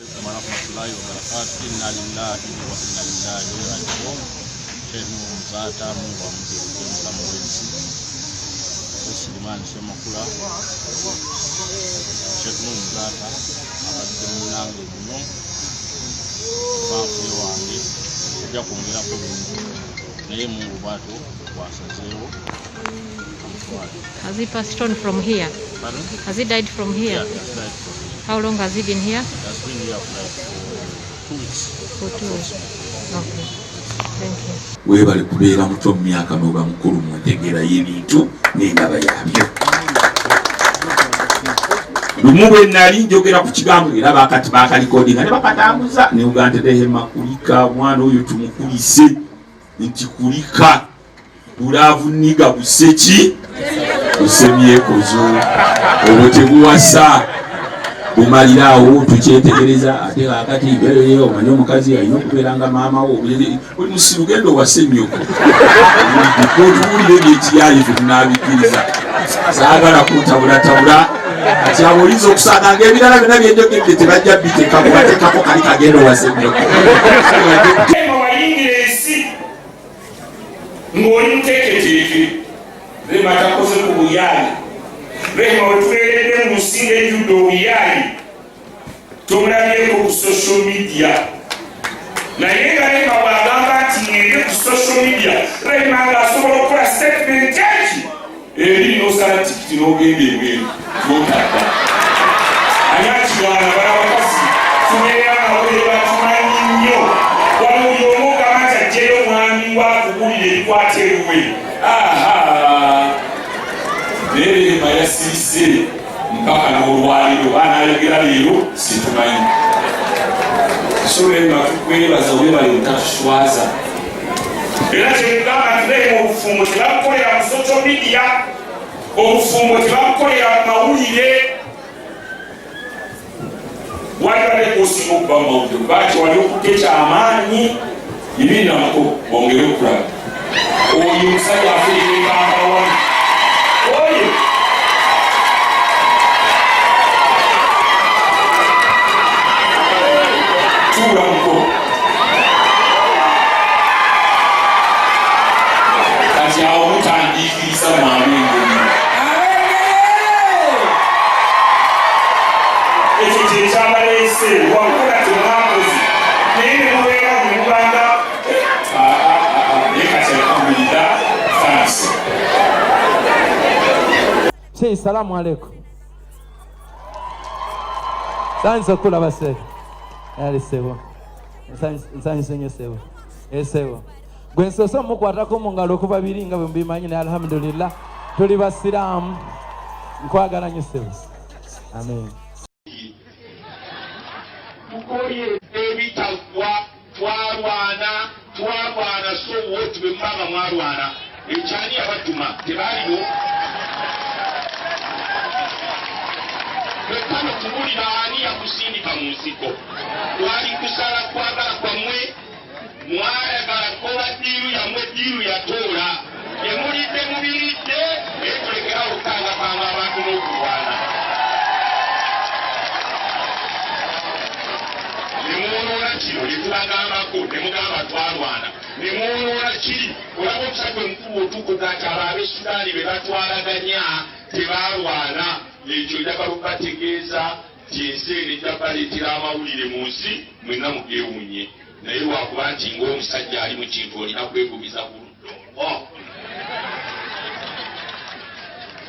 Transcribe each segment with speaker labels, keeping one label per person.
Speaker 1: warahmatullahi wabarakatuh. Inna lillahi wa inna ilaihi raji'un. Sheikh Muzaata Mungu amzidi la mwezi. Suleiman Shemakula. Sheikh Muzaata abadde muno. Bafu wange kujja kwongera ko naye Mungu bwato wasazeewo.
Speaker 2: Has he passed on from here?
Speaker 1: Pardon?
Speaker 2: Has he died from here?
Speaker 1: Yeah, he has died from here.
Speaker 2: How long has he been here?
Speaker 1: He has been here for like 2 weeks.
Speaker 2: For 2 weeks. Okay. Thank you.
Speaker 3: Webale kubeera muto mu myaka n'oba mukulu mu ntegeera y'ebintu n'endaba yabyo. Lumu bwe nali njogera ku kigambo era bakati bakalikodinga ne bakatambuza ne ugante dehema kulika mwana oyo tumukulise nti kulika ulavuniga buseki usemyekozo obwo tebuwasa bumalirawo tukyetegereza ate akati ibereyo omanyi omukazi alina okubeeranga maama wo oli musiru gendo wasemyoko otuwulire ebyekiyayi tetunaabikiriza saagala kutabulatabula ati aboliza okusanganga ebirala byonna byenjogedde tebajja biteekakubateekako kali kagendo wasemyoko
Speaker 4: wayingira ensi ng'oli muteeketeeke Rema takoze ku buyaali Rema wetubeeredde mu nsi ng'ejjudde obuyaali tomulabyeko ku social media naye nga Rema bw'agamba nti ngende ku social media Rema ng'asobola okukola statement eki eri n'osala tikiti n'ogenda ebweru n'otadda ani akirwana balabakazi tubeera ngawere batumanyi nnyo wamuli omu ogamba nti ajjeyo omwami waakugulira ebikwata ebiwe Rema yasiise mpaka n'olwaliro banayogera leero situmanyi so Rema tukwebaza webale mutatuswaza era kyekugamba nti Rema obufumbo tebabukolera mu social media obufumbo tebabukolera mu mawulire walibaleko osinga okuba mu mawulire baki wali okukeca amaanyi ibinamako bongere okulaba oyo omusajja afeerengambawa oyo tuula muko kati awo mutandiikiriza mwabengoni ekyo kyekyabaleese wakola temwakozi naye nemubeera mumubanga yekakyakamuliza fansi.
Speaker 5: Sheikh, salamu alaikum. Sanso kula base. Ali sebo. Sanso nyo sebo. Esebo. Gwensoso mukwatako mu ngalo kuba biringa bimbimanyi ne alhamdulillah. Tuli basiramu. Nkwagala nyo sebo. Amen.
Speaker 4: Tukoye ebitagwa twarwana so wotu bembaga mwarwana ekyani abatuma tebaliwo Bekano kubulira ani yakusindika mu nsiko twali kusala kwagala kwamwe mwayagala kola diiru yamwe diiru yatoola emulidde mubiridde etulekera okukangapanga abantu n'okulwana nemuwonoona kino netubagambako nemugamba twarwana nemuwonoona kiri olaba omusajja omukulu otukuza ati abo ab'esudaani be batwalaganya tebalwana ekyo njagala okubategeeza nti ensi eno ejja baleetera amawulire mu nsi mwenna mugeewunye naye lwakuba nti ng'omusajja ali mu kintu olina kwegumiza ku ludongo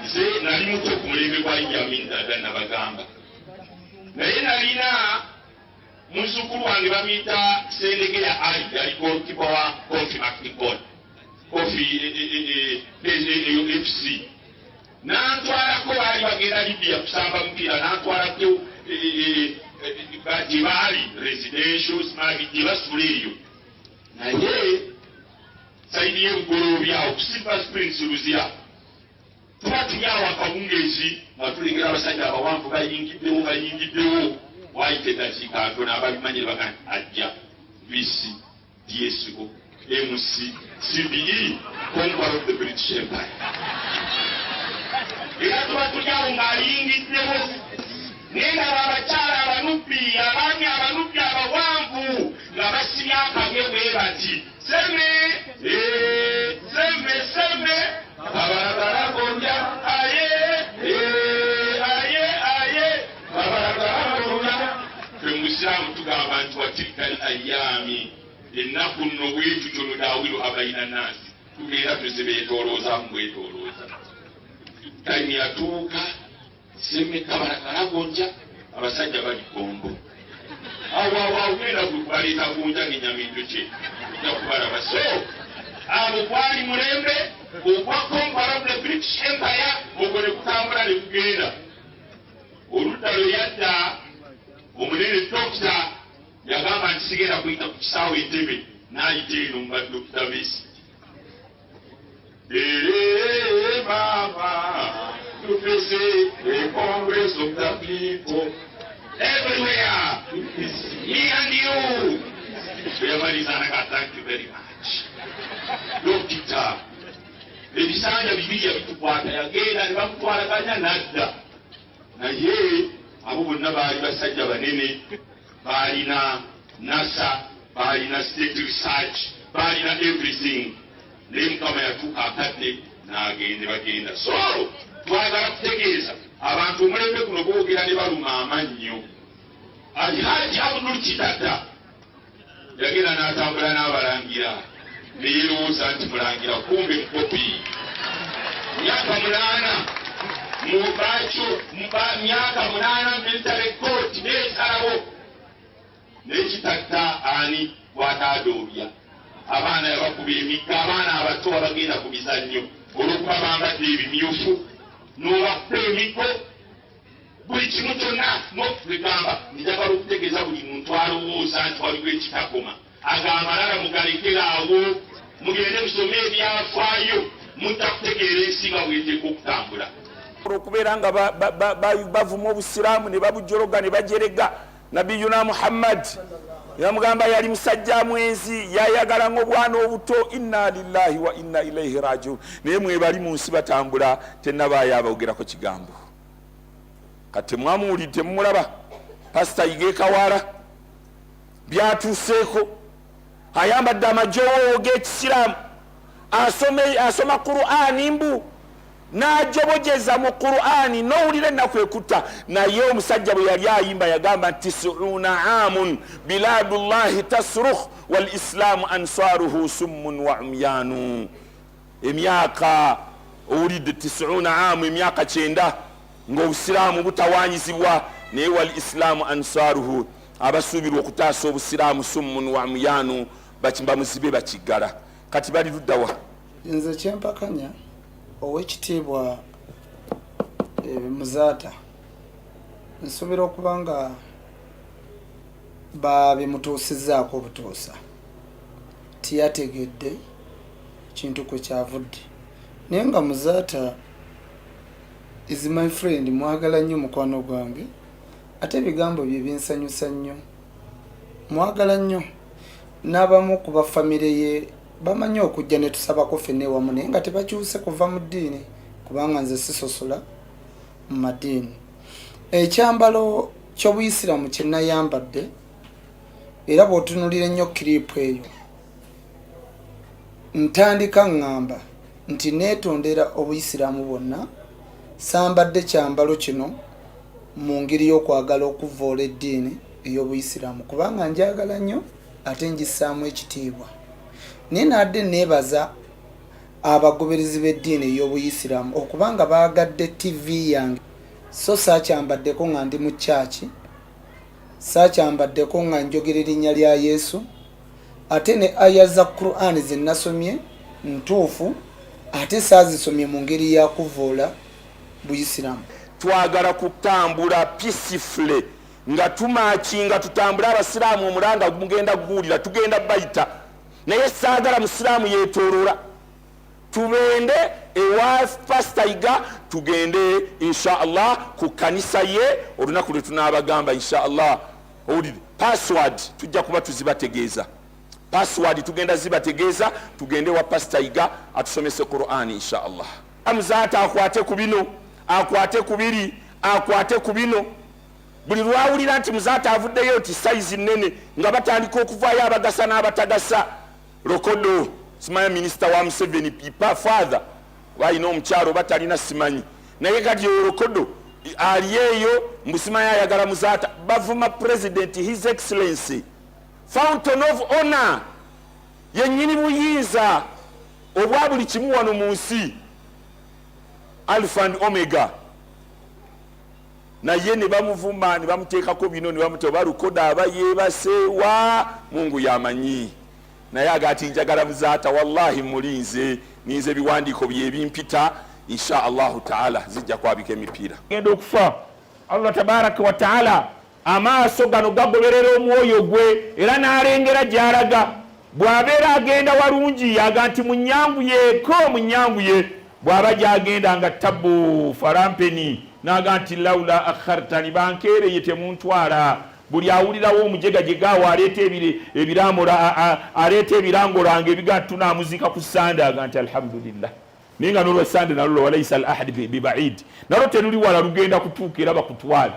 Speaker 4: nze nali muto ku mulembe gwa Idi Daga nabagamba naye nalina muzzukulu wange bamuyita Sendegeya Ali yali goalkeeper wa Kofi Macnicol Kofi FC nantwalako baali bagenda Libya kusamba mupiira nantwalako gye baali residential smagi gye basula eyo naye saidi y'ebugolobya okusimba Springs Luzira tuba tuli awo akawungeezi nga tulengera abasajja abawanvu bayingiddewo wayita eddakiika ntono ababimanyi bagani ajja VC DSO MC CBE conqueror of the British Empire era tuba tuli awo ng'aliyingiddewo naye nga abakyala abanubbi abaami ati seme seme seme abalagala gonja aye aye aye abalagala gonja Muslimu tugamba nti watilka al-ayami ennaku nno bwetu kyono daawiru abaina nasi tubeera tuzibeetolooza mubwetolooza tayini yatuuka seme kabalagala gonja abasajja bali gombo awo ugenda kubaleeta gonja ng'enyama enjoke ojja kubalaba so abo gwali mulembe ogwa conquer the British Empire ogwo ne kutambula ne kugenda oludda lwe yadda omunene dokita yagamba nti sigenda kuyita ku kisaawe Entebbe n'ayita eno mu badokita besi mama tufese a congress of the people everywhere me and you thank you very much dokita ebisanja bibiri yabitukwata yagenda ne bamutwalaganya nadda naye abo bonna baali basajja banene baalina NASA baalina state research baalina everything naye mukama yatuuka akadde n'agende bagenda so twagala kutegeeza abantu omulembe guno boogera ne baluma amannyo Alhaji Abdul Kitata yagenda n'atambula n'abalangira ne yerowooza nti mulangira kumbe mukopi myaka 8 mubacho myaka 8 mentale court n'esalawo n'ekitatta ani bw'atadoobya abaana yabakuba emigga abaana abato abagenda ku bizannyo olwokuba bambadde ebimyufu n'obakuba emiggo buli kimu kyonna n'okugamba njagala okutegeeza buli muntu alowooza nti waliwo ekitakoma agaamalala mugalekerawo mugende musome ebyafaayo mutakutegeera ensi nga bweteeka okutambula okubeera nga bavuma obusiraamu ne babujologa ne bajerega nabiyuna Muhammad yamugamba yali musajja mwenzi yayagala ng'obwana obuto inna lillahi wa inna ilaihi rajiun naye mwebali mu nsi batambula tennabayo abawogerako kigambo kati mwamuwulidde mumulaba pasita Ige Kawala byatuuseeko ayambadde amajoowo g'ekisiraamu asoma Qur'ani mbu n'ajobojeza mu Qur'ani n'owulira ennaku ekutta naye omusajja bwe yali ayimba yagamba nti 90 amun biladullahi tasrukh wal islamu ansaruhu summun wa umyanu emyaka owulidde 90 amu emyaka 9 ng'obusiraamu butawanyizibwa naye wal islamu ansaruhu abasuubirwa okutaasa obusiraamu summun wa umyanu bamuzibe bakiggala kati bali luddawa
Speaker 6: nze kyempakanya ow'ekitiibwa Muzaata nsuubira okuba nga babimutuusizzaako obutuusa tiyategedde kintu kwe kyavudde naye nga Muzaata is my friend mwagala nnyo mukwano gwange ate ebigambo bye binsanyusa nnyo mwagala nnyo n'abamu ku bafamire ye bamanyi okujja ne tusabako ffenna ewamu naye nga tebakyuse kuva mu ddiini kubanga nze sisosola mu madiini ekyambalo ky'Obuyisiraamu kye nayambadde era bw'otunulira ennyo kiriipu eyo ntandika ŋŋamba nti neetondera Obuyisiraamu bwonna sambadde kyambalo kino mu ngeri y'okwagala okuvvoola eddiini ey'Obuyisiraamu kubanga njagala nnyo ate njissaamu ekitiibwa naye nadde neebaza abagoberezi b'eddiini ey'Obuyisiraamu okubanga baagadde TV yange so saakyambaddeko nga ndi mu kyaki saakyambaddeko nga njogera erinnya lya Yesu ate ne aya za Qur'ani ze nasomye ntuufu ate saazisomye mu ngeri ya kuvvoola Buyisiraamu. Twagala kutambula peacefully nga tumakinga tutambula abasiraamu omulanga mugenda guulira tugenda bayita naye saagala musiraamu yeetooloola tugende ewa pasita Iga tugende inshallah ku kanisa ye olunaku lwe tunaabagamba inshallah owulire password tujja kuba tuzibategeeza password tugenda zibategeeza tugende wa pasita Iga atusomese Qur'ani inshallah Muzaata akwate ku bino akwate ku biri akwate ku bino buli lwawulira nti Muzaata avuddeyo nti size nnene nga batandika okuvaayo abagasa n'abatagasa
Speaker 4: Rokodo simanya minisita wa Museveni pipa father walina omukyalo batalina simanyi naye kati Rokodo aliyeyo musimanya ayagala Muzaata bavuma president his excellency fountain of honor yenyini buyinza obwa buli kimu wano mu nsi alpha and omega naye ne bamuvuma ne bamuteekako bino ne bamutoba Rokodo abayeebasewa Mungu yamanyi naye agati njagala Muzaata wallahi mulinze ninze biwandiiko byebimpita insha Allahu taala zijja kwabika emipiira genda okufa Allah tabaraka wa taala amaaso gano gagoberera omwoyo gwe era n'alengera gy'alaga bw'abeera agenda walungi yaga nti munyanguye bw'aba gy'agenda nga tabbu farampeni n'aga nti lawula akhartani bankeereye temuntwala buli awulirawo omujegajegaawo aleeta ebirangolanga ebiga tunamuzika ku sande aga nti alhamdulillah naye nga nolwa sande nalwo walaisa al ahadi bibaid nalwo teruli wala lugenda kutuuka era bakutwala